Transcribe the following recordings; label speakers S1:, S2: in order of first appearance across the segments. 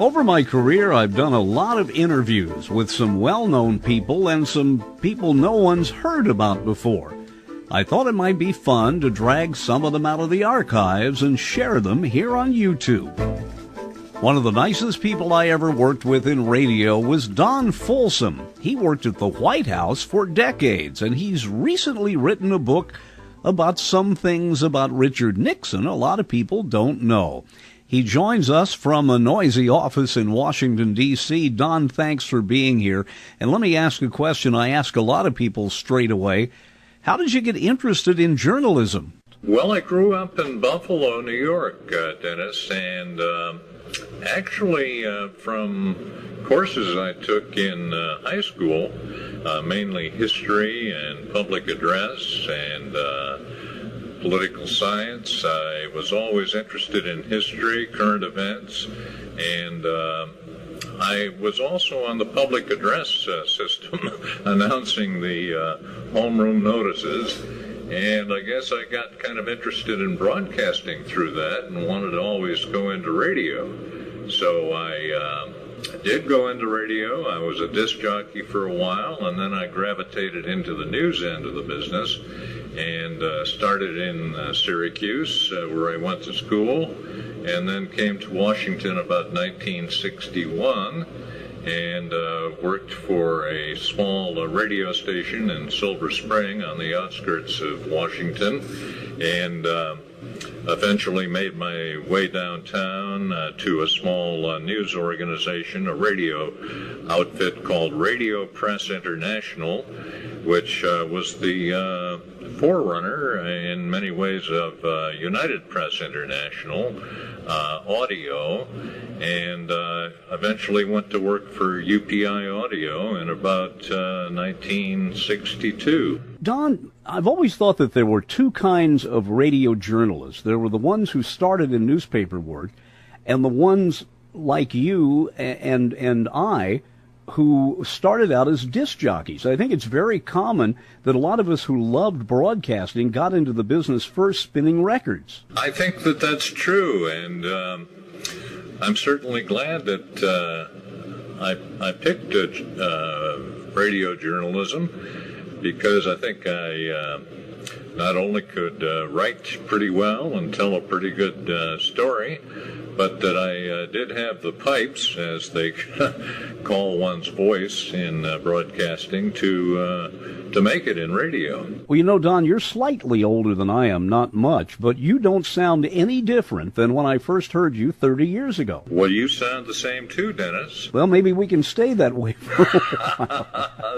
S1: Over my career, I've done a lot of interviews with some well-known people and some people no one's heard about before. I thought it might be fun to drag some of them out of the archives and share them here on YouTube. One of the nicest people I ever worked with in radio was Don Folsum. He worked at the White House for decades, and he's recently written a book about some things about Richard Nixon a lot of people don't know. He joins us from a noisy office in Washington, D.C. Don, thanks for being here. And let me ask a question I ask a lot of people straight away. How did you get interested in journalism?
S2: Well, I grew up in Buffalo, New York, Dennis, and actually from courses I took in high school, mainly history and public address and political science. I was always interested in history, current events, and I was also on the public address system announcing the homeroom notices, and I guess I got kind of interested in broadcasting through that and wanted to always go into radio. So I did go into radio. I was a disc jockey for a while, and then I gravitated into the news end of the business and started in Syracuse, where I went to school, and then came to Washington about 1961 and worked for a small radio station in Silver Spring on the outskirts of Washington, and eventually made my way downtown to a small news organization, a radio outfit called Radio Press International, which was the forerunner in many ways of United Press International audio, and eventually went to work for UPI Audio in about 1962.
S1: Don, I've always thought that there were two kinds of radio journalists. There were the ones who started in newspaper work, and the ones like you and I who started out as disc jockeys. I think it's very common that a lot of us who loved broadcasting got into the business first spinning records.
S2: I think that that's true, and I'm certainly glad that I picked radio journalism, because I think I not only could write pretty well and tell a pretty good story, but that I did have the pipes, as they call one's voice in broadcasting, to make it in radio.
S1: Well, you know, Don, you're slightly older than I am, not much, but you don't sound any different than when I first heard you 30 years ago.
S2: Well, you sound the same too, Dennis.
S1: Well, maybe we can stay that way for a while.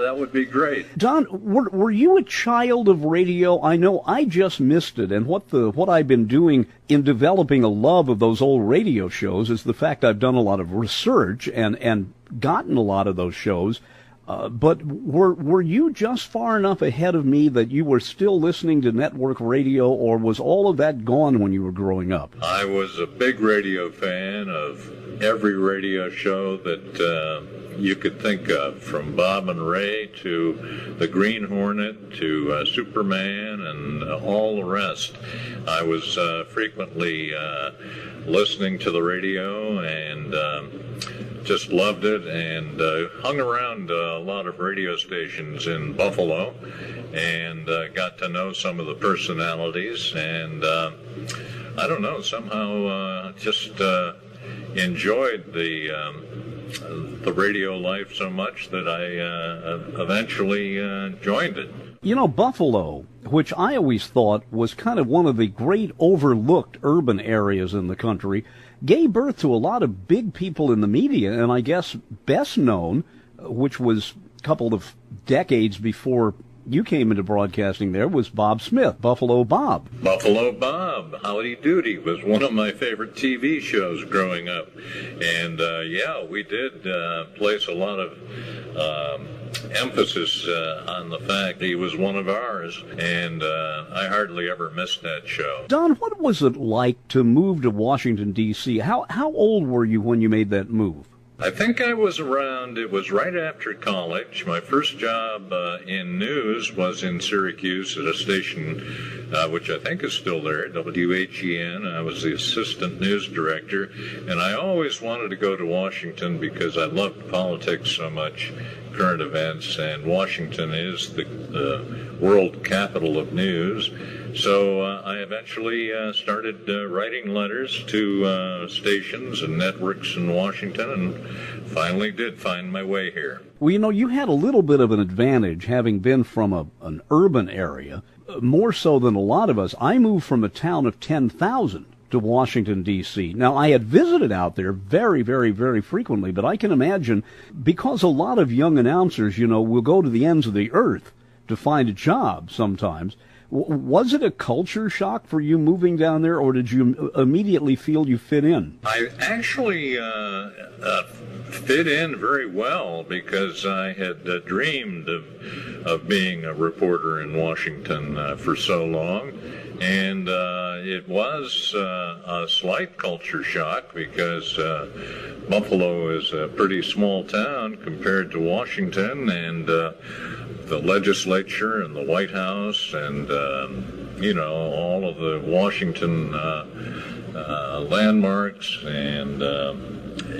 S2: That would be great.
S1: Don, were you a child of radio? I know I just missed it, and what I've been doing in developing a love of those old radio shows is the fact I've done a lot of research and gotten a lot of those shows. But were you just far enough ahead of me that you were still listening to network radio, or was all of that gone when you were growing up?
S2: I was a big radio fan of every radio show that you could think of, from Bob and Ray to the Green Hornet to Superman and all the rest. I was frequently listening to the radio and just loved it, and hung around a lot of radio stations in Buffalo and got to know some of the personalities, and I don't know, somehow just enjoyed the radio life so much that I eventually joined it.
S1: You know, Buffalo, which I always thought was kind of one of the great overlooked urban areas in the country, gave birth to a lot of big people in the media, and I guess best known, which was a couple of decades before you came into broadcasting there, was Bob Smith, Buffalo Bob.
S2: Buffalo Bob, Howdy Doody, was one of my favorite TV shows growing up. And yeah, we did place a lot of emphasis on the fact he was one of ours, and I hardly ever missed that show.
S1: Don, what was it like to move to Washington, D.C.? How old were you when you made that move?
S2: I think I was around, it was right after college. My first job in news was in Syracuse at a station which I think is still there, WHEN. I was the assistant news director, and I always wanted to go to Washington because I loved politics so much, current events, and Washington is the world capital of news. So I eventually started writing letters to stations and networks in Washington, and finally did find my way here.
S1: Well, you know, you had a little bit of an advantage having been from an urban area, more so than a lot of us. I moved from a town of 10,000 to Washington, D.C. Now, I had visited out there very, very, very frequently, but I can imagine, because a lot of young announcers, you know, will go to the ends of the earth to find a job sometimes. Was it a culture shock for you moving down there, or did you immediately feel you fit in?
S2: I actually fit in very well because I had dreamed of being a reporter in Washington for so long. And it was a slight culture shock because Buffalo is a pretty small town compared to Washington, and the legislature and the White House and, you know, all of the Washington landmarks and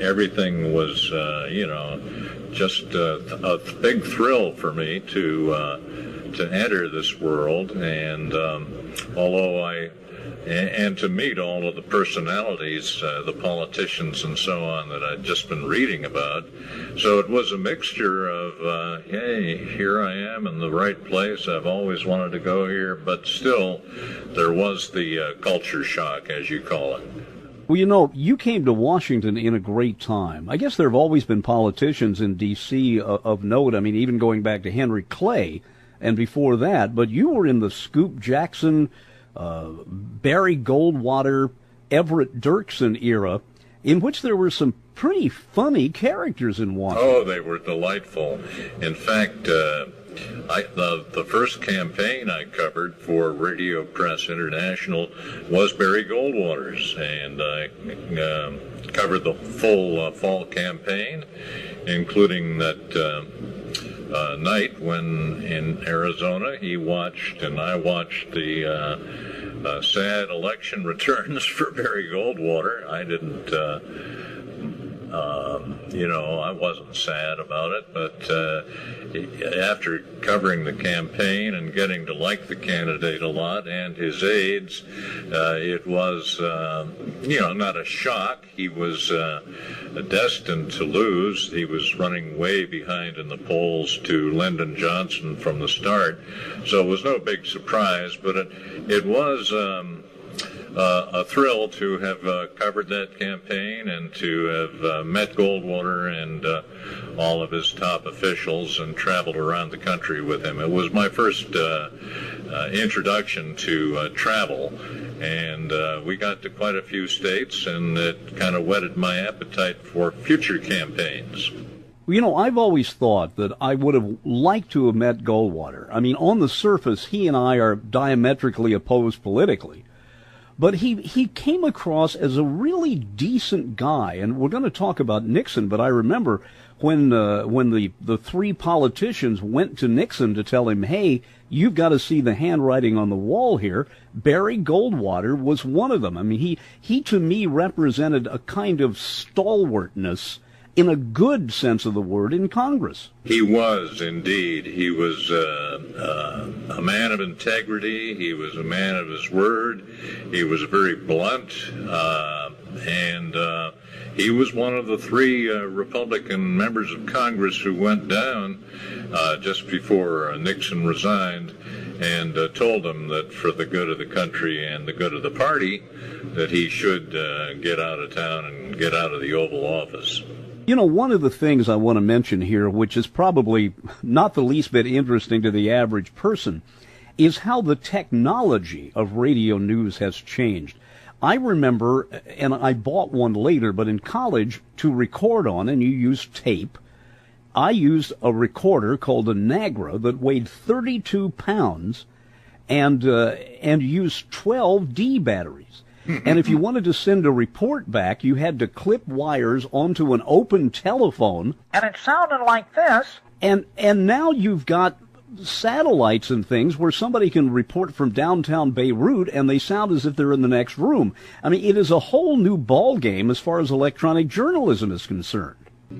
S2: everything was, you know, just a big thrill for me to enter this world. And although and to meet all of the personalities, the politicians and so on that I'd just been reading about. So it was a mixture of, hey, here I am in the right place. I've always wanted to go here, but still there was the culture shock, as you call it.
S1: Well, you know, you came to Washington in a great time. I guess there have always been politicians in D.C. of note. I mean, even going back to Henry Clay and before that, but you were in the Scoop Jackson, Barry Goldwater, Everett Dirksen era, in which there were some pretty funny characters in Washington.
S2: Oh, they were delightful. In fact, the first campaign I covered for Radio Press International was Barry Goldwater's, and I covered the full fall campaign, including that night when in Arizona he watched and I watched the sad election returns for Barry Goldwater. I didn't, you know, I wasn't sad about it, but after covering the campaign and getting to like the candidate a lot and his aides, it was, you know, not a shock. He was destined to lose. He was running way behind in the polls to Lyndon Johnson from the start, so it was no big surprise, but it was a thrill to have covered that campaign and to have met Goldwater and all of his top officials and traveled around the country with him. It was my first introduction to travel, and we got to quite a few states, and it kind of whetted my appetite for future campaigns.
S1: You know, I've always thought that I would have liked to have met Goldwater. I mean, on the surface, he and I are diametrically opposed politically. But he came across as a really decent guy, and we're going to talk about Nixon, but I remember when the three politicians went to Nixon to tell him, hey, you've got to see the handwriting on the wall here, Barry Goldwater was one of them. I mean, he to me represented a kind of stalwartness in a good sense of the word in Congress.
S2: He was, indeed. He was a man of integrity. He was a man of his word. He was very blunt, and he was one of the three Republican members of Congress who went down just before Nixon resigned and told him that for the good of the country and the good of the party, that he should get out of town and get out of the Oval Office.
S1: You know, one of the things I want to mention here, which is probably not the least bit interesting to the average person, is how the technology of radio news has changed. I remember, and I bought one later, but in college, to record on, and you use tape, I used a recorder called a Nagra that weighed 32 pounds and used 12 D batteries. And if you wanted to send a report back, you had to clip wires onto an open telephone.
S3: And it sounded like this.
S1: And now you've got satellites and things where somebody can report from downtown Beirut and they sound as if they're in the next room. I mean, it is a whole new ballgame as far as electronic journalism is concerned.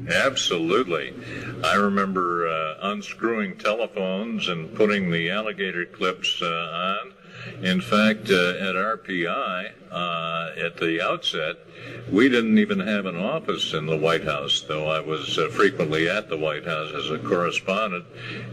S2: Absolutely. I remember unscrewing telephones and putting the alligator clips on. In fact, at RPI, at the outset, we didn't even have an office in the White House, though I was frequently at the White House as a correspondent.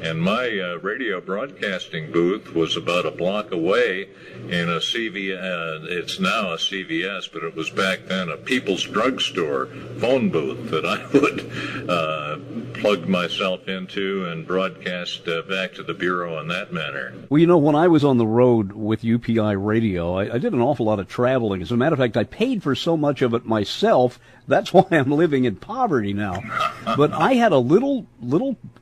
S2: And my radio broadcasting booth was about a block away in a it's now a CVS, but it was back then a People's Drugstore phone booth that I would plug myself into and broadcast back to the Bureau in that manner.
S1: Well, you know, when I was on the road with UPI Radio, I did an awful lot of traveling. As a matter of fact, I paid for so much of it myself. That's why I'm living in poverty now. But I had a little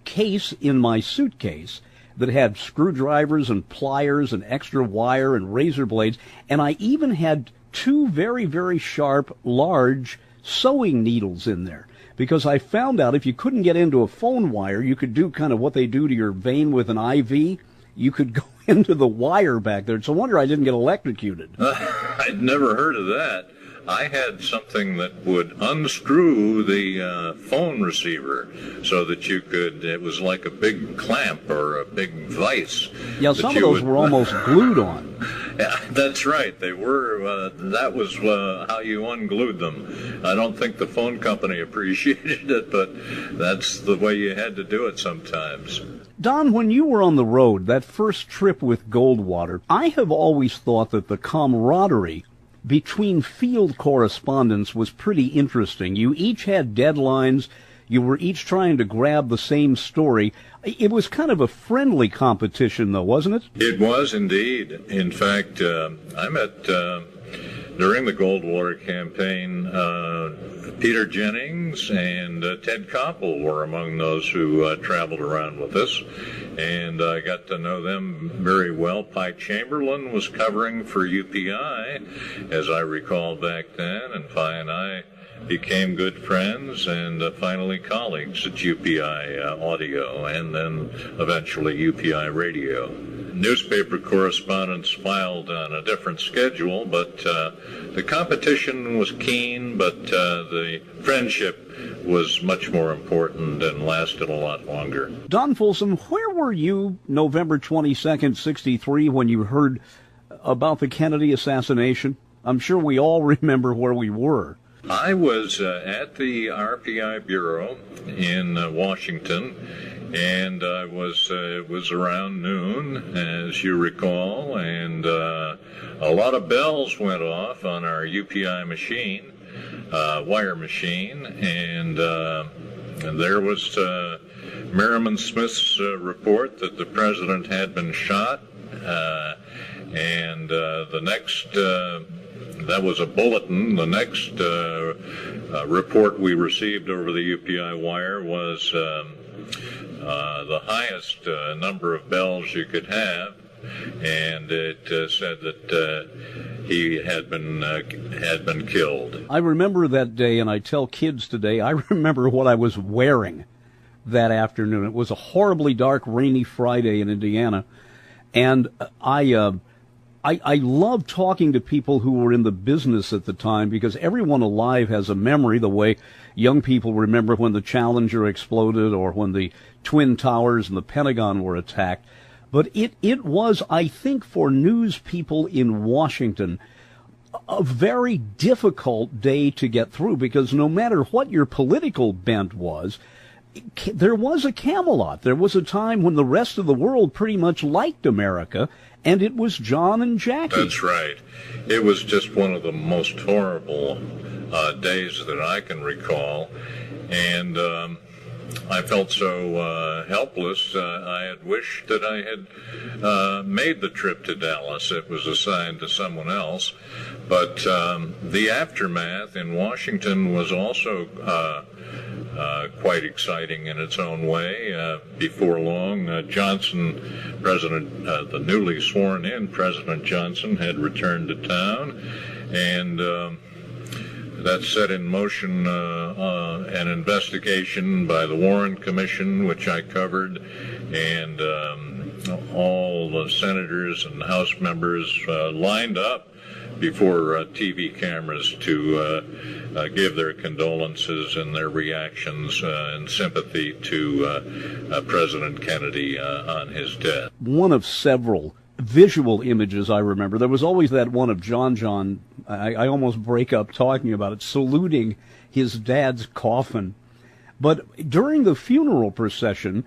S1: case in my suitcase that had screwdrivers and pliers and extra wire and razor blades, and I even had 2 very, very sharp, large sewing needles in there. Because I found out if you couldn't get into a phone wire, you could do kind of what they do to your vein with an IV. You could go into the wire back there. It's a wonder I didn't get electrocuted.
S2: I'd never heard of that. I had something that would unscrew the phone receiver so that you could, it was like a big clamp or a big vise.
S1: Yeah, some of those were almost glued on.
S2: Yeah, that's right. They were, that was how you unglued them. I don't think the phone company appreciated it, but that's the way you had to do it sometimes.
S1: Don, when you were on the road, that first trip with Goldwater, I have always thought that the camaraderie between field correspondents was pretty interesting. You each had deadlines. You were each trying to grab the same story. It was kind of a friendly competition, though, wasn't it?
S2: It was indeed. In fact, I met, during the Goldwater campaign, Peter Jennings and Ted Koppel were among those who traveled around with us, and I got to know them very well. Pike Chamberlain was covering for UPI, as I recall back then, and Pi and I became good friends and finally colleagues at UPI Audio and then eventually UPI Radio. Newspaper correspondents filed on a different schedule, but the competition was keen, but the friendship was much more important and lasted a lot longer.
S1: Don Folsum, where were you November 22nd, 63, when you heard about the Kennedy assassination? I'm sure we all remember where we were.
S2: I was at the RPI Bureau in Washington, and it was around noon, as you recall, and a lot of bells went off on our UPI machine, wire machine, and there was Merriman Smith's report that the president had been shot, and the next... that was a bulletin. The next report we received over the UPI wire was the highest number of bells you could have, and it said that he had been killed.
S1: I remember that day, and I tell kids today, I remember what I was wearing that afternoon. It was a horribly dark, rainy Friday in Indiana, and I love talking to people who were in the business at the time, because everyone alive has a memory, the way young people remember when the Challenger exploded or when the Twin Towers and the Pentagon were attacked. But it was, I think, for news people in Washington, a very difficult day to get through, because no matter what your political bent was, there was a Camelot. There was a time when the rest of the world pretty much liked America, and it was John and Jackie.
S2: That's right. It was just one of the most horrible days that I can recall, and I felt so helpless. I had wished that I had made the trip to Dallas. It was assigned to someone else. But the aftermath in Washington was also quite exciting in its own way. Before long, the newly sworn-in President Johnson had returned to town, and that set in motion an investigation by the Warren Commission, which I covered, and all the senators and House members lined up before TV cameras to give their condolences and their reactions and sympathy to President Kennedy on his death.
S1: One of several visual images I remember, there was always that one of John, I almost break up talking about it, saluting his dad's coffin. But during the funeral procession,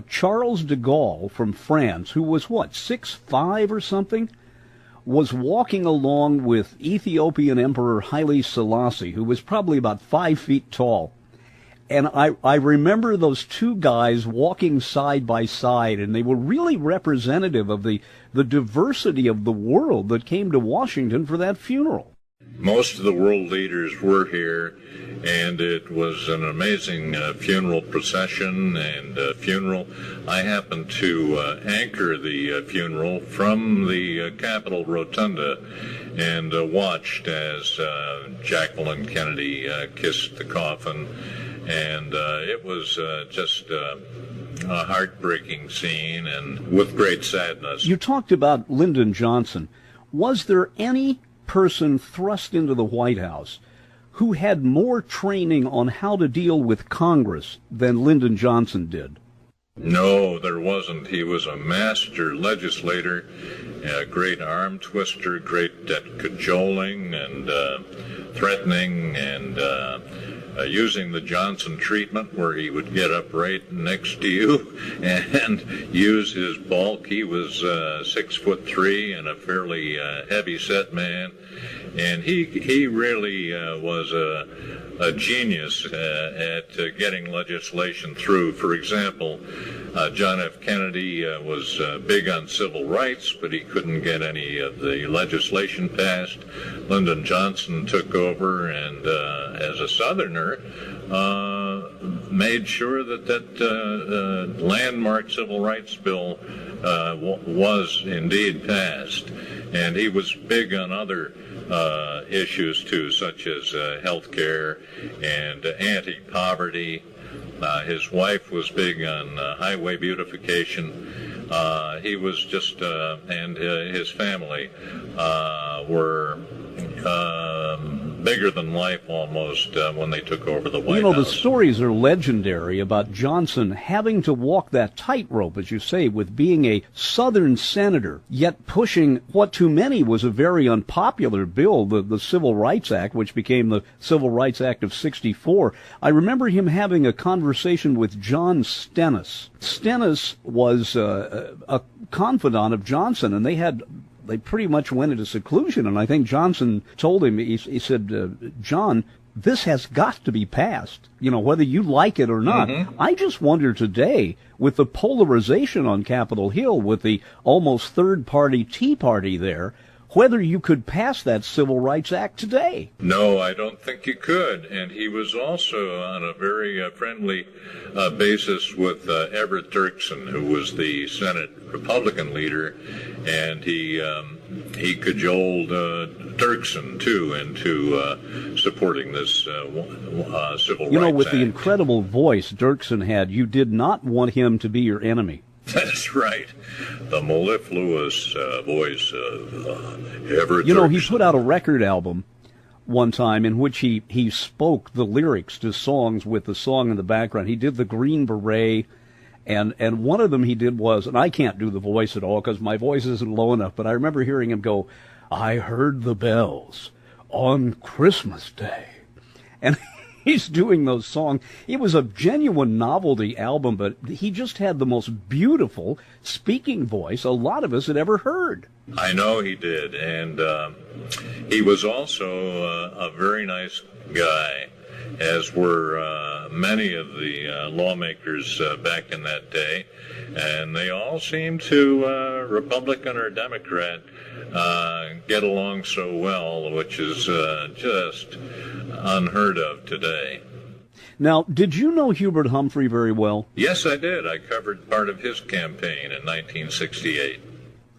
S1: Charles de Gaulle from France, who was, 6'5" or something, was walking along with Ethiopian Emperor Haile Selassie, who was probably about 5 feet tall. And I remember those two guys walking side by side, and they were really representative of the diversity of the world that came to Washington for that funeral.
S2: Most of the world leaders were here, and it was an amazing funeral procession and funeral. I happened to anchor the funeral from the Capitol Rotunda and watched as Jacqueline Kennedy kissed the coffin, and it was just a heartbreaking scene and with great sadness.
S1: You talked about Lyndon Johnson. Was there any person thrust into the White House who had more training on how to deal with Congress than Lyndon Johnson did?
S2: No, there wasn't. He was a master legislator, a great arm twister, great at cajoling and threatening and using the Johnson treatment, where he would get up right next to you and use his bulk. He was 6'3" and a fairly heavy-set man, and he really was a genius at getting legislation through. For example, John F. Kennedy was big on civil rights, but he couldn't get any of the legislation passed. Lyndon Johnson took over and, as a Southerner, made sure that landmark civil rights bill was indeed passed. And he was big on other issues too, such as health care and anti-poverty. His wife was big on highway beautification. He was just, and his family were bigger than life almost when they took over the White House.
S1: The stories are legendary about Johnson having to walk that tightrope, as you say, with being a Southern senator, yet pushing what to many was a very unpopular bill, the Civil Rights Act, which became the Civil Rights Act of '64. I remember him having a conversation with John Stennis. Stennis was a confidant of Johnson, and they pretty much went into seclusion, and I think Johnson told him, he said, John, this has got to be passed, whether you like it or not. Mm-hmm. I just wonder today, with the polarization on Capitol Hill, with the almost third-party Tea Party there, whether you could pass that Civil Rights Act today.
S2: No, I don't think you could. And he was also on a very friendly basis with Everett Dirksen, who was the Senate Republican leader, and he cajoled Dirksen too into supporting this Civil Rights Act.
S1: With the incredible voice Dirksen had, you did not want him to be your enemy.
S2: That's right. The mellifluous voice of Everett Dirksen.
S1: He put out a record album one time in which he spoke the lyrics to songs with the song in the background. He did the Green Beret, and one of them he did was, and I can't do the voice at all because my voice isn't low enough, but I remember hearing him go, I heard the bells on Christmas Day. And he's doing those songs. It was a genuine novelty album, but he just had the most beautiful speaking voice a lot of us had ever heard.
S2: I know he did, and he was also a very nice guy, as were many of the lawmakers back in that day, and they all seemed to, Republican or Democrat, get along so well, which is just unheard of today.
S1: Now, did you know Hubert Humphrey very well?
S2: Yes, I did. I covered part of his campaign in 1968.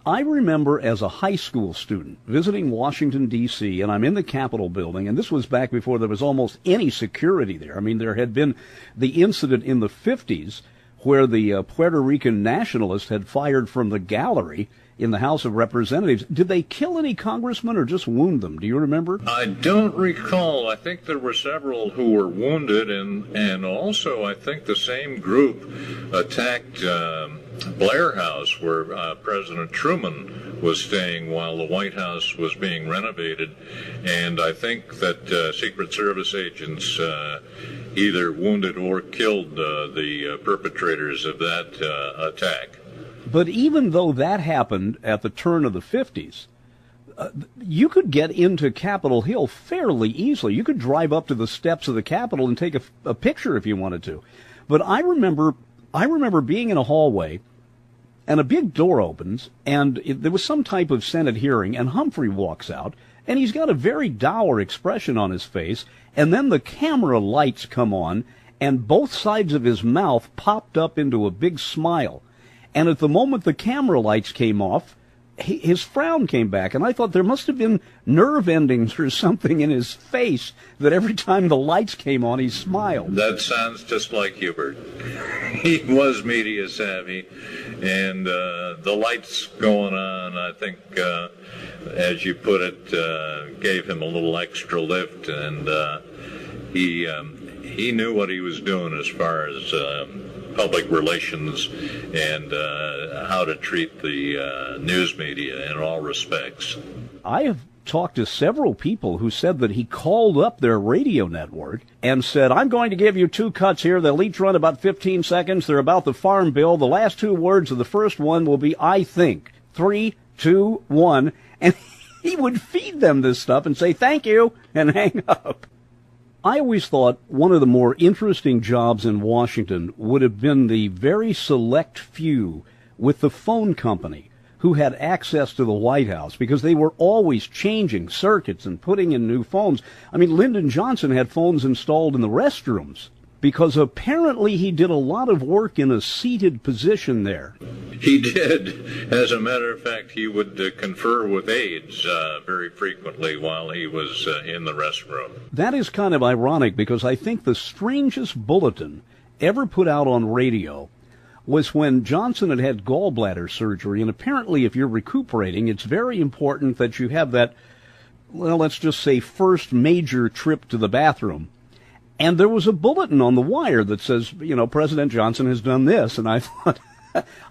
S1: I remember as a high school student visiting Washington, D.C., and I'm in the Capitol building, and this was back before there was almost any security there. I mean, there had been the incident in the 50s where the Puerto Rican nationalist had fired from the gallery in the House of Representatives. Did they kill any congressmen or just wound them? Do you remember?
S2: I don't recall. I think there were several who were wounded, and also I think the same group attacked Blair House, where President Truman was staying while the White House was being renovated, and I think that Secret Service agents either wounded or killed the perpetrators of that attack.
S1: But even though that happened at the turn of the 50s, you could get into Capitol Hill fairly easily. You could drive up to the steps of the Capitol and take a picture if you wanted to. But I remember being in a hallway, and a big door opens, and there was some type of Senate hearing, and Humphrey walks out, and he's got a very dour expression on his face, and then the camera lights come on, and both sides of his mouth popped up into a big smile. And at the moment the camera lights came off, his frown came back, and I thought there must have been nerve endings or something in his face that every time the lights came on, he smiled.
S2: That sounds just like Hubert. He was media savvy, and the lights going on, I think, as you put it, gave him a little extra lift, and he knew what he was doing as far as public relations and how to treat the news media in all respects.
S1: I have talked to several people who said that he called up their radio network and said, I'm going to give you 2 cuts here. They'll each run about 15 seconds. They're about the farm bill. The last 2 words of the first one will be, I think. 3, 2, 1. And he would feed them this stuff and say, thank you, and hang up. I always thought one of the more interesting jobs in Washington would have been the very select few with the phone company who had access to the White House, because they were always changing circuits and putting in new phones. I mean, Lyndon Johnson had phones installed in the restrooms because apparently he did a lot of work in a seated position there.
S2: He did. As a matter of fact, he would confer with aides very frequently while he was in the restroom.
S1: That is kind of ironic, because I think the strangest bulletin ever put out on radio was when Johnson had gallbladder surgery, and apparently if you're recuperating, it's very important that you have that, well, let's just say first major trip to the bathroom. And there was a bulletin on the wire that says, you know, President Johnson has done this, and I thought,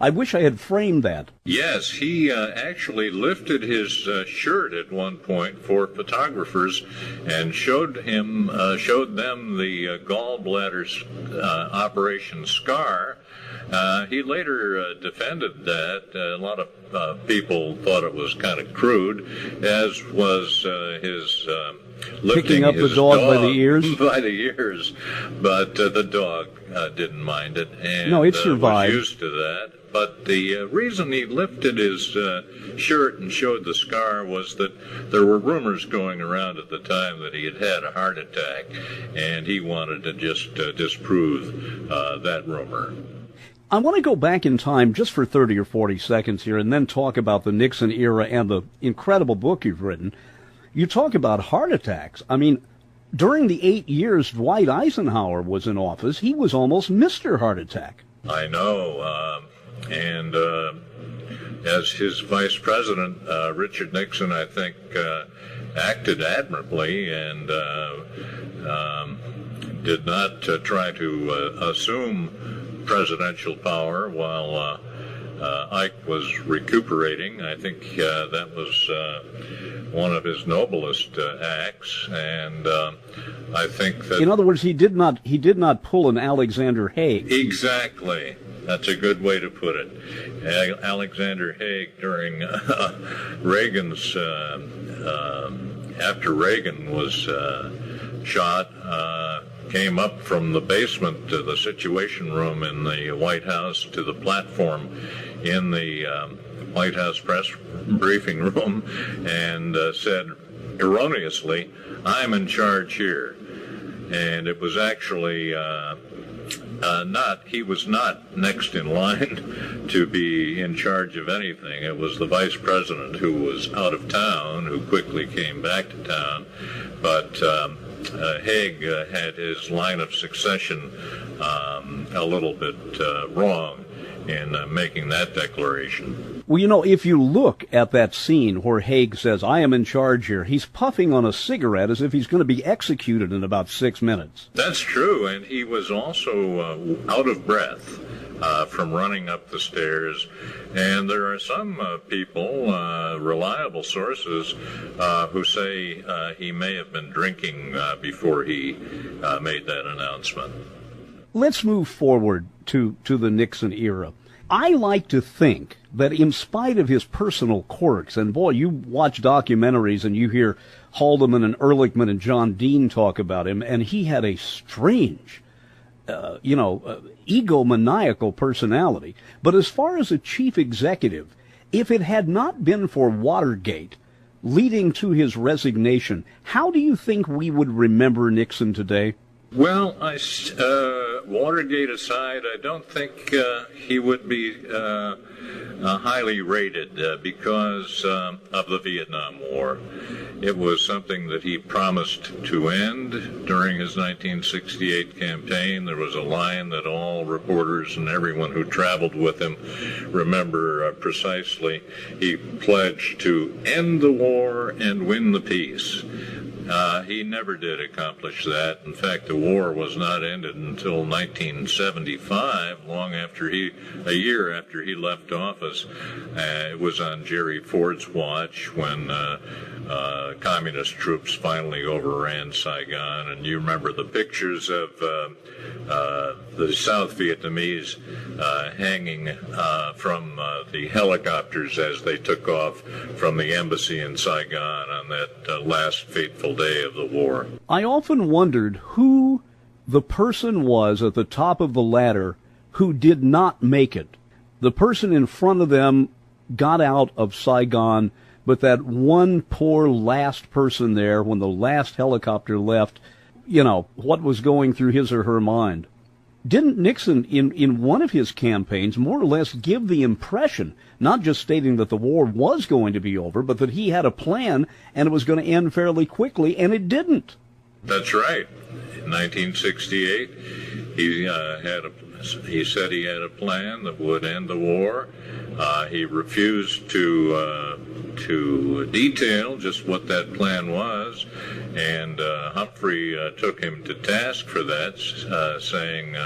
S1: I wish I had framed that.
S2: Yes, he actually lifted his shirt at one point for photographers and showed them the gallbladder operation scar. He later defended that. A lot of people thought it was kind of crude, as was his
S1: picking up the dog by the ears.
S2: By the ears, but the dog didn't mind it, and
S1: no, it survived.
S2: Was used to that. But the reason he lifted his shirt and showed the scar was that there were rumors going around at the time that he had had a heart attack, and he wanted to just disprove that rumor.
S1: I want to go back in time just for 30 or 40 seconds here and then talk about the Nixon era and the incredible book you've written. You talk about heart attacks. I mean, during the 8 years Dwight Eisenhower was in office, he was almost Mr. Heart Attack.
S2: I know. And as his vice president, Richard Nixon, I think, acted admirably and did not try to assume presidential power while Ike was recuperating. I think that was one of his noblest acts, and I think that,
S1: in other words, he did not pull an Alexander Haig.
S2: Exactly. That's a good way to put it. Alexander Haig, during Reagan's, after Reagan was shot, came up from the basement to the Situation Room in the White House to the platform in the White House press briefing room and said erroneously, "I'm in charge here." And it was actually He was not next in line to be in charge of anything. It was the vice president who was out of town, who quickly came back to town. But Haig had his line of succession a little bit wrong in making that declaration.
S1: Well, if you look at that scene where Haig says, "I am in charge here," he's puffing on a cigarette as if he's going to be executed in about 6 minutes.
S2: That's true, and he was also out of breath from running up the stairs. And there are some people, reliable sources, who say he may have been drinking before he made that announcement.
S1: Let's move forward to the Nixon era. I like to think that in spite of his personal quirks, and boy, you watch documentaries and you hear Haldeman and Ehrlichman and John Dean talk about him, and he had a strange, egomaniacal personality. But as far as a chief executive, if it had not been for Watergate leading to his resignation, how do you think we would remember Nixon today?
S2: Well, Watergate aside, I don't think he would be highly rated because of the Vietnam War. It was something that he promised to end during his 1968 campaign. There was a line that all reporters and everyone who traveled with him remember precisely. He pledged to end the war and win the peace. He never did accomplish that. In fact, the war was not ended until 1975, a year after he left office. It was on Jerry Ford's watch when communist troops finally overran Saigon. And you remember the pictures of the South Vietnamese hanging from the helicopters as they took off from the embassy in Saigon on that last fateful day of the war.
S1: I often wondered who the person was at the top of the ladder who did not make it. The person in front of them got out of Saigon, but that one poor last person there, when the last helicopter left, what was going through his or her mind? Didn't Nixon, in one of his campaigns, more or less give the impression, not just stating that the war was going to be over, but that he had a plan and it was going to end fairly quickly, and it didn't?
S2: That's right. In 1968, he said he had a plan that would end the war. He refused to detail just what that plan was, and Humphrey took him to task for that, saying,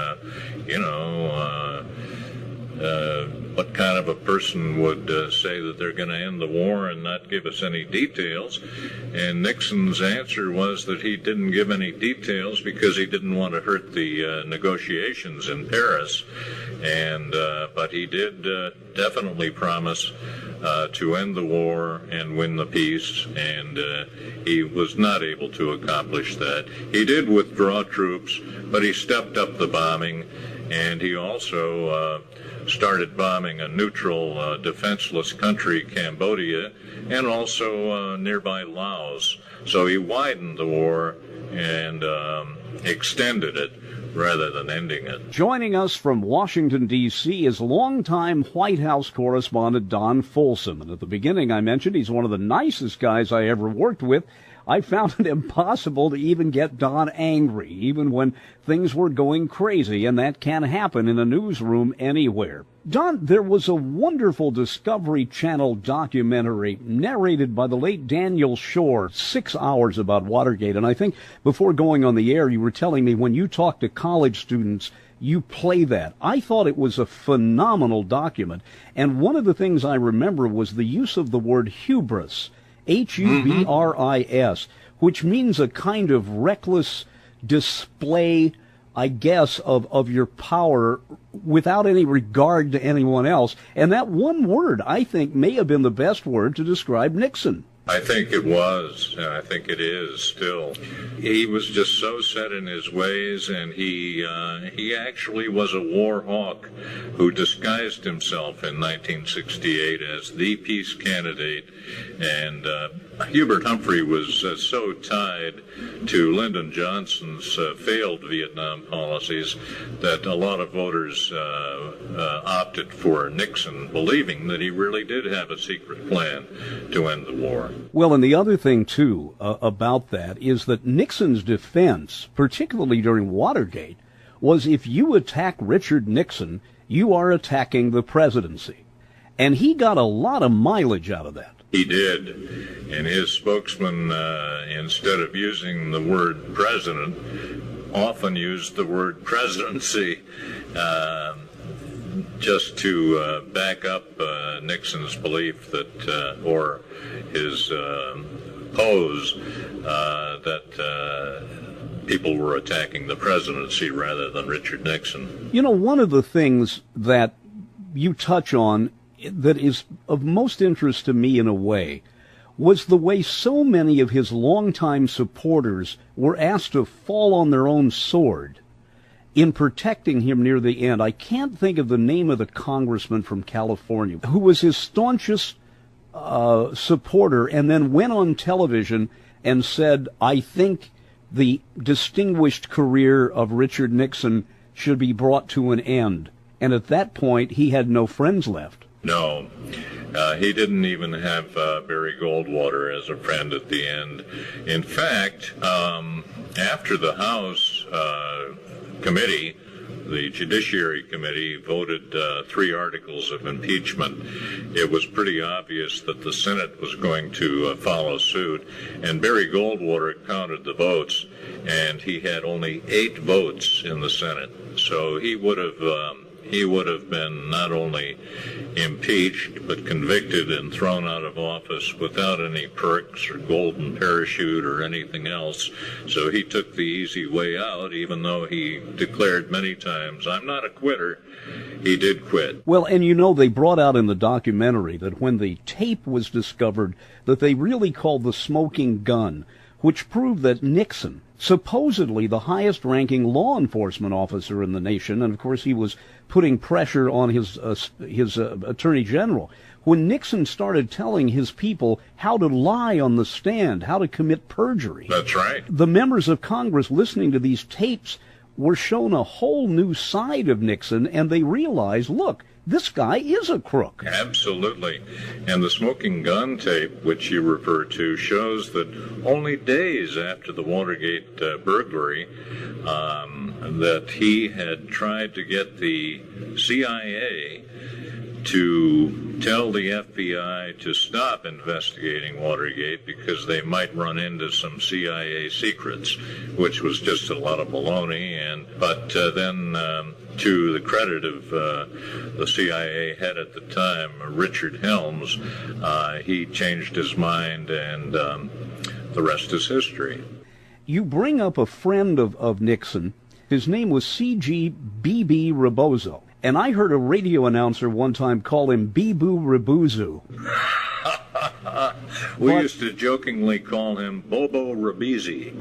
S2: what kind of a person would say that they're going to end the war and not give us any details? And Nixon's answer was that he didn't give any details because he didn't want to hurt the negotiations in Paris. But he did definitely promise to end the war and win the peace, and he was not able to accomplish that. He did withdraw troops, but he stepped up the bombing, and he also started bombing a neutral, defenseless country, Cambodia, and also nearby Laos. So he widened the war and extended it rather than ending it.
S1: Joining us from Washington, D.C. is longtime White House correspondent Don Folsum. And at the beginning I mentioned he's one of the nicest guys I ever worked with. I found it impossible to even get Don angry, even when things were going crazy, and that can happen in a newsroom anywhere. Don, there was a wonderful Discovery Channel documentary narrated by the late Daniel Shore, 6 hours about Watergate, and I think before going on the air you were telling me when you talk to college students, you play that. I thought it was a phenomenal document, and one of the things I remember was the use of the word hubris, Hubris, which means a kind of reckless display, I guess, of your power without any regard to anyone else. And that one word, I think, may have been the best word to describe Nixon.
S2: I think it was, and I think it is still. He was just so set in his ways, and he actually was a war hawk who disguised himself in 1968 as the peace candidate, and Hubert Humphrey was so tied to Lyndon Johnson's failed Vietnam policies that a lot of voters opted for Nixon, believing that he really did have a secret plan to end the war.
S1: Well, and the other thing, too, about that is that Nixon's defense, particularly during Watergate, was if you attack Richard Nixon, you are attacking the presidency. And he got a lot of mileage out of that.
S2: He did, and his spokesman, instead of using the word president, often used the word presidency, just to back up Nixon's belief that, or his pose, that people were attacking the presidency rather than Richard Nixon.
S1: You know, one of the things that you touch on that is of most interest to me in a way was the way so many of his longtime supporters were asked to fall on their own sword in protecting him near the end. I can't think of the name of the congressman from California who was his staunchest supporter and then went on television and said, I think the distinguished career of Richard Nixon should be brought to an end. And at that point, he had no friends left.
S2: No, he didn't even have Barry Goldwater as a friend at the end. In fact, after the House committee, the Judiciary Committee, voted 3 articles of impeachment, it was pretty obvious that the Senate was going to follow suit. And Barry Goldwater counted the votes, and he had only 8 votes in the Senate. So he would have been not only impeached, but convicted and thrown out of office without any perks or golden parachute or anything else. So he took the easy way out, even though he declared many times, I'm not a quitter. He did quit.
S1: Well, and you know, they brought out in the documentary that when the tape was discovered, that they really called the smoking gun, which proved that Nixon, supposedly the highest-ranking law enforcement officer in the nation, and of course he was putting pressure on his attorney general, when Nixon started telling his people how to lie on the stand, how to commit perjury.
S2: That's right.
S1: The members of Congress listening to these tapes were shown a whole new side of Nixon, and they realized, look, this guy is a crook.
S2: Absolutely. And the smoking gun tape, which you refer to, shows that only days after the Watergate burglary, that he had tried to get the CIA to tell the FBI to stop investigating Watergate because they might run into some CIA secrets, which was just a lot of baloney. But then, to the credit of the CIA head at the time, Richard Helms, he changed his mind, and the rest is history.
S1: You bring up a friend of Nixon. His name was C.G. B.B. Rebozo. And I heard a radio announcer one time call him Bibu Rebuzu.
S2: We used to jokingly call him Bobo Rabizi,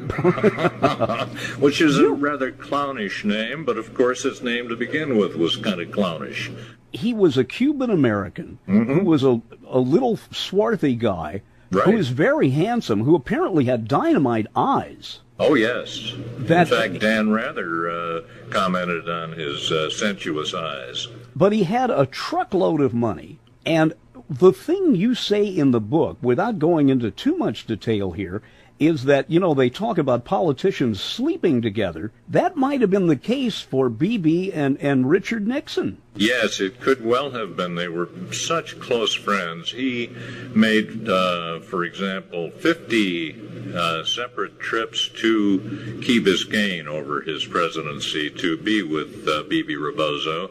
S2: which is a rather clownish name, but of course his name to begin with was kind of clownish.
S1: He was a Cuban-American who was a little swarthy guy,
S2: right,
S1: who was very handsome, who apparently had dynamite eyes.
S2: Oh, yes. In fact, Dan Rather commented on his sensuous eyes.
S1: But he had a truckload of money. And the thing you say in the book, without going into too much detail here, is that, you know, they talk about politicians sleeping together. That might have been the case for B.B. and Richard Nixon.
S2: Yes, it could well have been. They were such close friends. He made, for example, 50 separate trips to Key Biscayne over his presidency to be with B.B. Rebozo.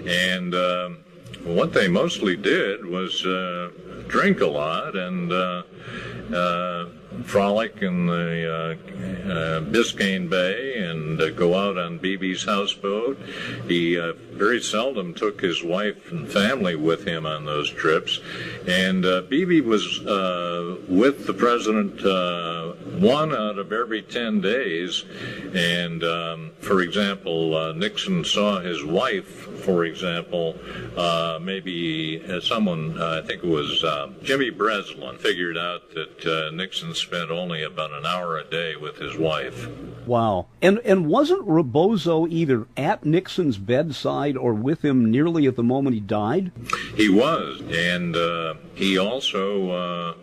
S2: And what they mostly did was drink a lot and frolic in the Biscayne Bay and go out on Beebe's houseboat. He very seldom took his wife and family with him on those trips. And Beebe was with the president 1 out of every 10 days. And, for example, Nixon saw his wife, for example, maybe someone, I think it was Jimmy Breslin, figured out that Nixon spent only about an hour a day with his wife.
S1: Wow. And wasn't Rebozo either at Nixon's bedside or with him nearly at the moment he died?
S2: He was. And he also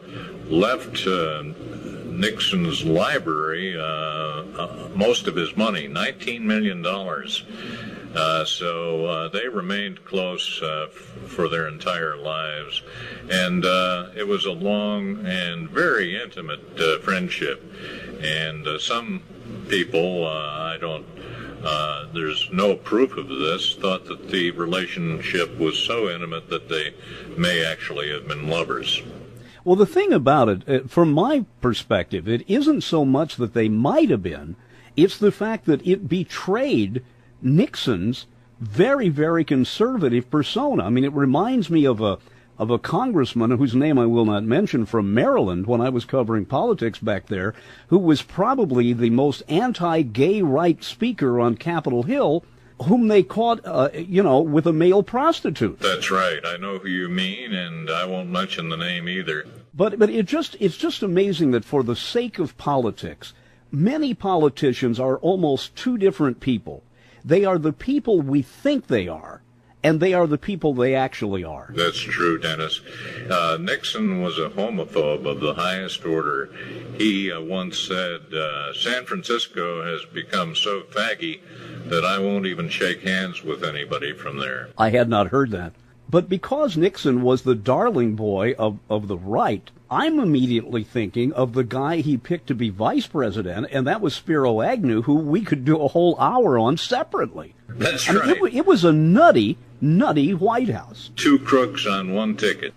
S2: left Nixon's library most of his money, $19 million. So they remained close for their entire lives. And it was a long and very intimate friendship. And some people, there's no proof of this, thought that the relationship was so intimate that they may actually have been lovers.
S1: Well, the thing about it, from my perspective, it isn't so much that they might have been, it's the fact that it betrayed Nixon's very, very conservative persona. I mean, it reminds me of a congressman whose name I will not mention from Maryland when I was covering politics back there, who was probably the most anti-gay rights speaker on Capitol Hill, whom they caught, with a male prostitute.
S2: That's right. I know who you mean, and I won't mention the name either.
S1: But it's just amazing that for the sake of politics, many politicians are almost two different people. They are the people we think they are, and they are the people they actually are.
S2: That's true, Dennis. Nixon was a homophobe of the highest order. He once said, San Francisco has become so faggy that I won't even shake hands with anybody from there.
S1: I had not heard that. But because Nixon was the darling boy of the right, I'm immediately thinking of the guy he picked to be vice president, and that was Spiro Agnew, who we could do a whole hour on separately.
S2: That's right.
S1: It was a nutty White House.
S2: 2 crooks on 1 ticket.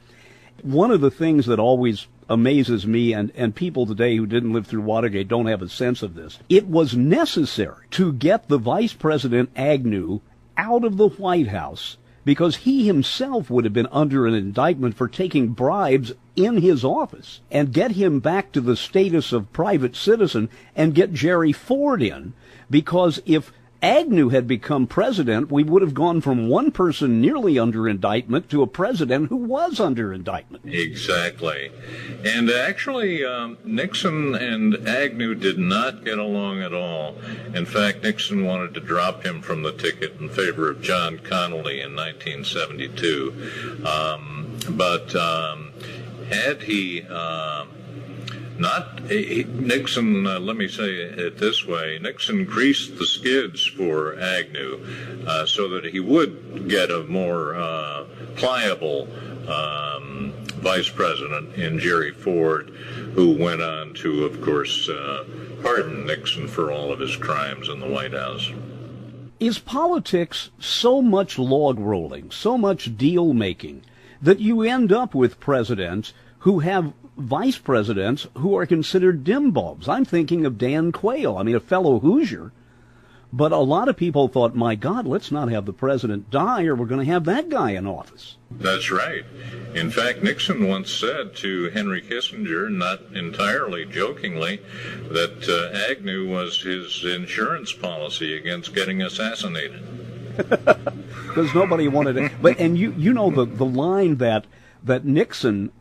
S1: One of the things that always amazes me, and people today who didn't live through Watergate don't have a sense of this, it was necessary to get the Vice President Agnew out of the White House because he himself would have been under an indictment for taking bribes in his office, and get him back to the status of private citizen and get Jerry Ford in, because if Agnew had become president, we would have gone from one person nearly under indictment to a president who was under indictment.
S2: Exactly. And actually, Nixon and Agnew did not get along at all. In fact, Nixon wanted to drop him from the ticket in favor of John Connally in 1972. But had he Nixon, let me say it this way, Nixon greased the skids for Agnew so that he would get a more pliable vice president in Jerry Ford, who went on to, of course, pardon Nixon for all of his crimes in the White House.
S1: Is politics so much log rolling, so much deal making, that you end up with presidents who have vice presidents who are considered dim bulbs? I'm thinking of Dan Quayle, a fellow Hoosier. But a lot of people thought, my God, let's not have the president die or we're going to have that guy in office.
S2: That's right. In fact, Nixon once said to Henry Kissinger, not entirely jokingly, that Agnew was his insurance policy against getting assassinated.
S1: Because nobody wanted it. But and you know the line that Nixon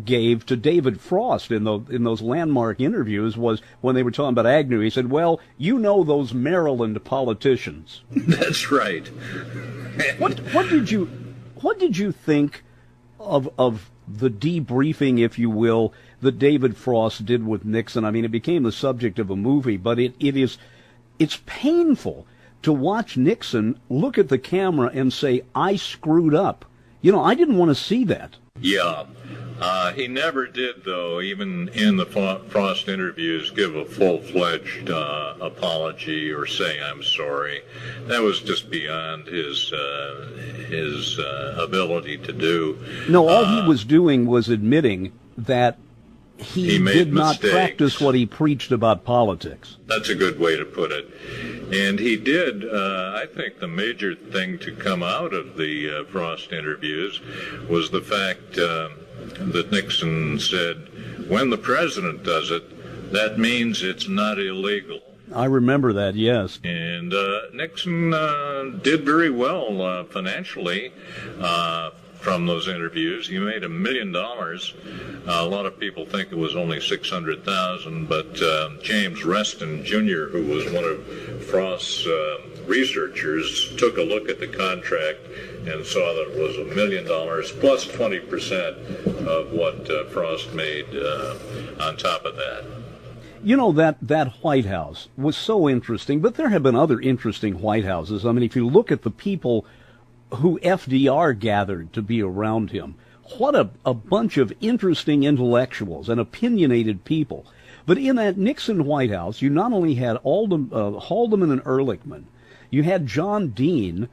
S1: gave to David Frost in those landmark interviews was when they were talking about Agnew. He said, "Well, you know those Maryland politicians."
S2: That's right.
S1: What did you think of the debriefing, if you will, that David Frost did with Nixon? It became the subject of a movie, but it's painful to watch Nixon look at the camera and say, "I screwed up." I didn't want to see that.
S2: Yeah. He never did, though, even in the Frost interviews, give a full-fledged apology or say, "I'm sorry." That was just beyond his ability to do.
S1: No, all he was doing was admitting that he
S2: made
S1: did not
S2: mistakes.
S1: practice what he preached about politics.
S2: That's a good way to put it. And he did, I think the major thing to come out of the Frost interviews was the fact that Nixon said, when the president does it, that means it's not illegal.
S1: I remember that, yes.
S2: And Nixon did very well financially from those interviews. He made $1 million. A lot of people think it was only $600,000, but James Reston Jr., who was one of Frost's researchers, took a look at the contract and saw that it was $1 million plus 20% of what Frost made on top of that.
S1: You know, that White House was so interesting, but there have been other interesting White Houses. I mean, if you look at the people who FDR gathered to be around him, what a bunch of interesting intellectuals and opinionated people. But in that Nixon White House, you not only had Haldeman and Ehrlichman, you had John Dean,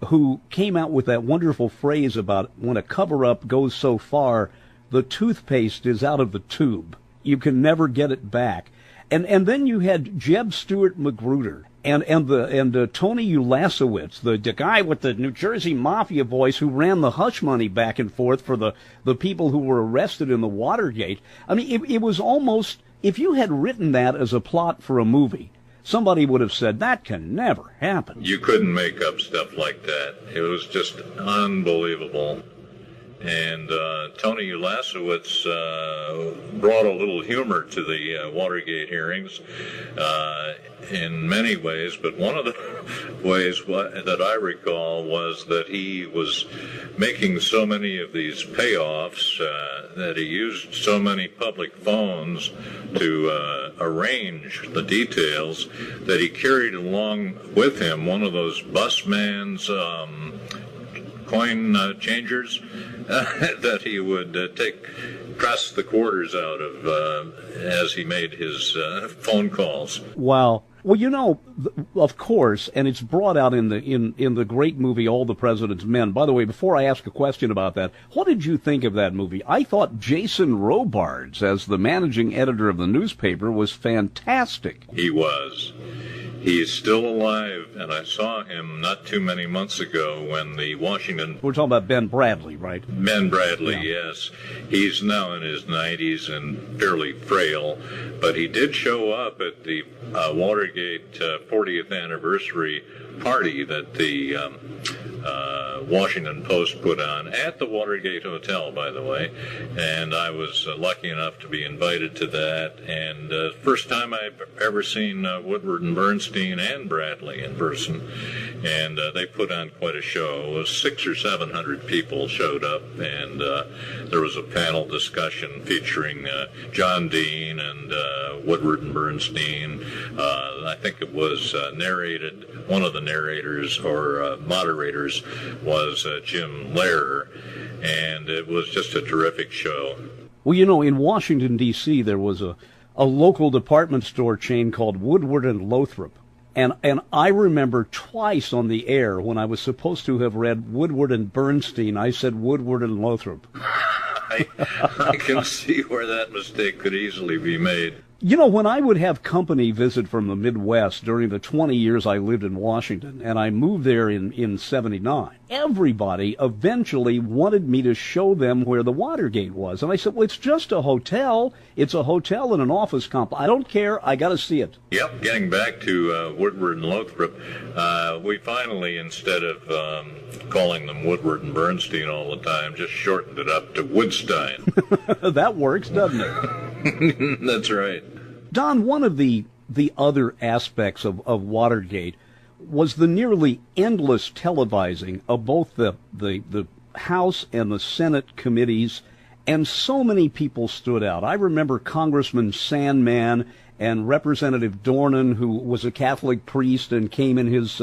S1: who came out with that wonderful phrase about when a cover-up goes so far, the toothpaste is out of the tube. You can never get it back. And then you had Jeb Stuart Magruder and Tony Ulasewicz, the guy with the New Jersey Mafia voice who ran the hush money back and forth for the people who were arrested in the Watergate. I mean, it was almost, if you had written that as a plot for a movie, somebody would have said, that can never happen.
S2: You couldn't make up stuff like that. It was just unbelievable. And Tony Ulasewicz brought a little humor to the Watergate hearings in many ways, but one of the ways that I recall was that he was making so many of these payoffs that he used so many public phones to arrange the details that he carried along with him one of those busman's coin changers that he would press the quarters out of as he made his phone calls.
S1: Wow. Well, you know, of course, and it's brought out in the great movie All the President's Men. By the way, before I ask a question about that, what did you think of that movie? I thought Jason Robards, as the managing editor of the newspaper, was fantastic.
S2: He was. He's still alive, and I saw him not too many months ago when the Washington...
S1: We're talking about Ben Bradlee, right?
S2: Ben Bradlee,
S1: yeah.
S2: Yes. He's now in his 90s and fairly frail, but he did show up at the Watergate 40th anniversary party that the Washington Post put on at the Watergate Hotel, by the way, and I was lucky enough to be invited to that, and first time I've ever seen Woodward and Bernstein and Bradley in person, and they put on quite a show. It was 600 or 700 people showed up, and there was a panel discussion featuring John Dean and Woodward and Bernstein. I think it was narrated, one of the narrators or moderators was Jim Lehrer, and it was just a terrific show.
S1: Well, you know, in Washington, D.C., there was a local department store chain called Woodward and Lothrop. And I remember twice on the air when I was supposed to have read Woodward and Bernstein, I said Woodward and Lothrop.
S2: I can see where that mistake could easily be made.
S1: You know, when I would have company visit from the Midwest during the 20 years I lived in Washington, and I moved there in 79, everybody eventually wanted me to show them where the Watergate was. And I said, well, it's just a hotel. It's a hotel and an office complex. I don't care. I got to see it.
S2: Yep, getting back to Woodward and Lothrop, we finally, instead of calling them Woodward and Bernstein all the time, just shortened it up to Woodstein.
S1: That works, doesn't it?
S2: That's right.
S1: Don, one of the other aspects of Watergate was the nearly endless televising of both the House and the Senate committees, and so many people stood out. I remember Congressman Sandman and Representative Dornan, who was a Catholic priest and came in his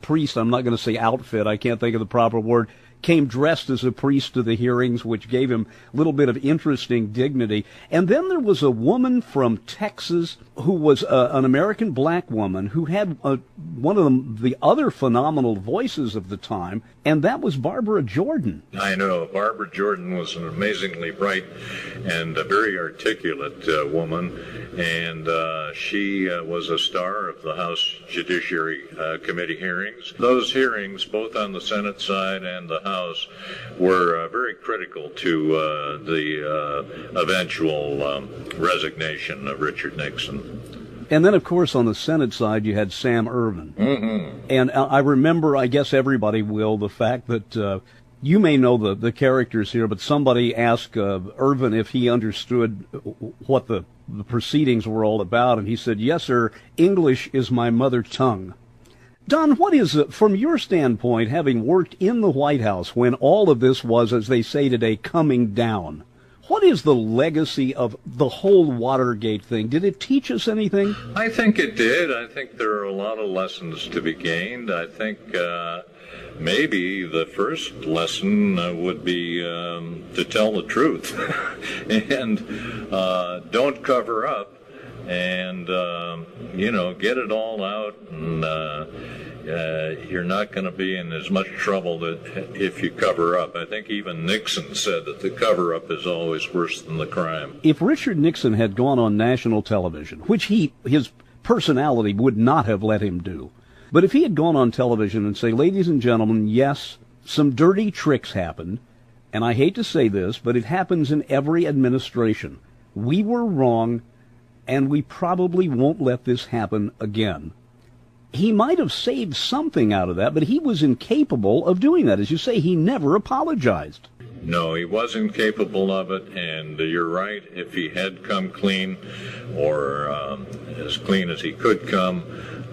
S1: priest, I'm not going to say outfit, I can't think of the proper word, came dressed as a priest to the hearings, which gave him a little bit of interesting dignity. And then there was a woman from Texas who was an American black woman who had one of the other phenomenal voices of the time, and that was Barbara Jordan.
S2: I know. Barbara Jordan was an amazingly bright and very articulate woman, and she was a star of the House Judiciary Committee hearings. Those hearings, both on the Senate side and the House, were very critical to the eventual resignation of Richard Nixon.
S1: And then, of course, on the Senate side, you had Sam Ervin.
S2: Mm-hmm.
S1: And I remember, I guess everybody will, the fact that you may know the characters here, but somebody asked Ervin if he understood what the proceedings were all about, and he said, "Yes, sir, English is my mother tongue." Don, what is, from your standpoint, having worked in the White House when all of this was, as they say today, coming down, what is the legacy of the whole Watergate thing? Did it teach us anything?
S2: I think it did. I think there are a lot of lessons to be gained. I think maybe the first lesson would be to tell the truth and don't cover up and, get it all out, and you're not going to be in as much trouble if you cover up. I think even Nixon said that the cover-up is always worse than the crime.
S1: If Richard Nixon had gone on national television, which his personality would not have let him do, but if he had gone on television and say, "Ladies and gentlemen, yes, some dirty tricks happened, and I hate to say this, but it happens in every administration. We were wrong, and we probably won't let this happen again," he might have saved something out of that, but he was incapable of doing that. As you say, he never apologized.
S2: No, he was incapable of it, and you're right. If he had come clean, or as clean as he could come,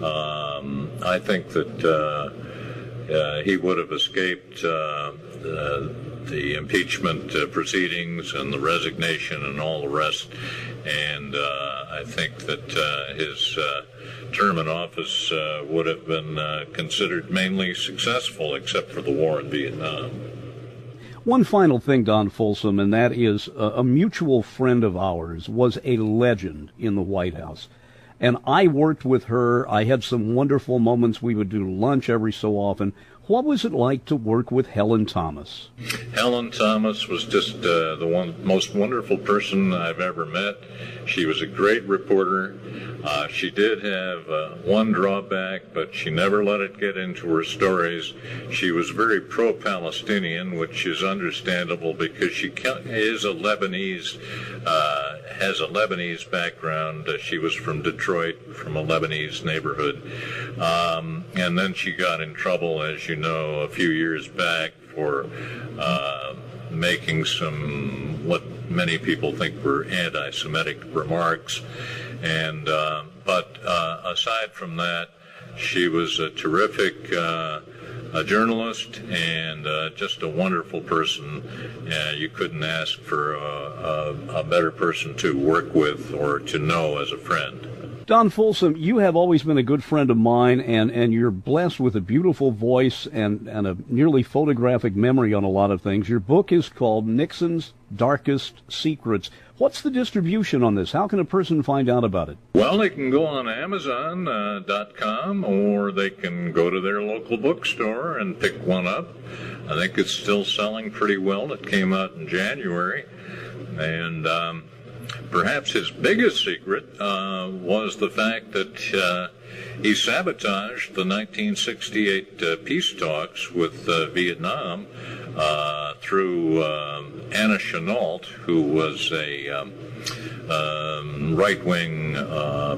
S2: I think that he would have escaped the impeachment proceedings and the resignation and all the rest. And I think that his term in office would have been considered mainly successful, except for the war in Vietnam.
S1: One final thing, Don Folsum, and that is a mutual friend of ours was a legend in the White House. And I worked with her. I had some wonderful moments. We would do lunch every so often. What was it like to work with Helen Thomas?
S2: Helen Thomas was just the most wonderful person I've ever met. She was a great reporter. She did have one drawback, but she never let it get into her stories. She was very pro-Palestinian, which is understandable because she is a Lebanese, has a Lebanese background. She was from Detroit, from a Lebanese neighborhood. And then she got in trouble, as you know, a few years back for making some what many people think were anti-Semitic remarks. And but aside from that, she was a terrific a journalist and just a wonderful person. You couldn't ask for a better person to work with or to know as a friend.
S1: Don Folsum, you have always been a good friend of mine, and you're blessed with a beautiful voice and a nearly photographic memory on a lot of things. Your book is called Nixon's Darkest Secrets. What's the distribution on this? How can a person find out about it?
S2: Well, they can go on Amazon.com, or they can go to their local bookstore and pick one up. I think it's still selling pretty well. It came out in January. And perhaps his biggest secret was the fact that he sabotaged the 1968 peace talks with Vietnam through Anna Chennault, who was a right-wing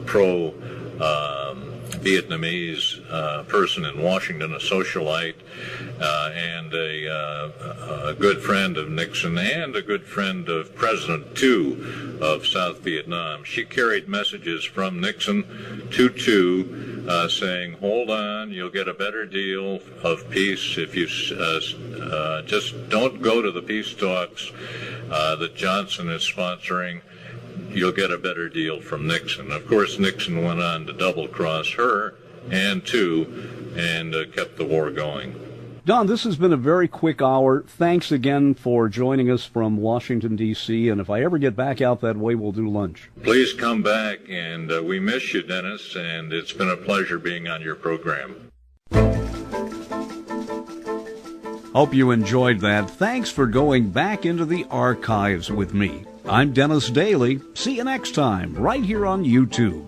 S2: pro-Vietnamese person in Washington, a socialite, and a good friend of Nixon and a good friend of President Tu of South Vietnam. She carried messages from Nixon to Tu saying, "Hold on, you'll get a better deal of peace if you just don't go to the peace talks that Johnson is sponsoring. You'll get a better deal from Nixon." Of course, Nixon went on to double-cross her and Tu and kept the war going.
S1: Don, this has been a very quick hour. Thanks again for joining us from Washington, D.C., and if I ever get back out that way, we'll do lunch.
S2: Please come back, and we miss you, Dennis, and it's been a pleasure being on your program.
S1: Hope you enjoyed that. Thanks for going back into the archives with me. I'm Dennis Daly. See you next time, right here on YouTube.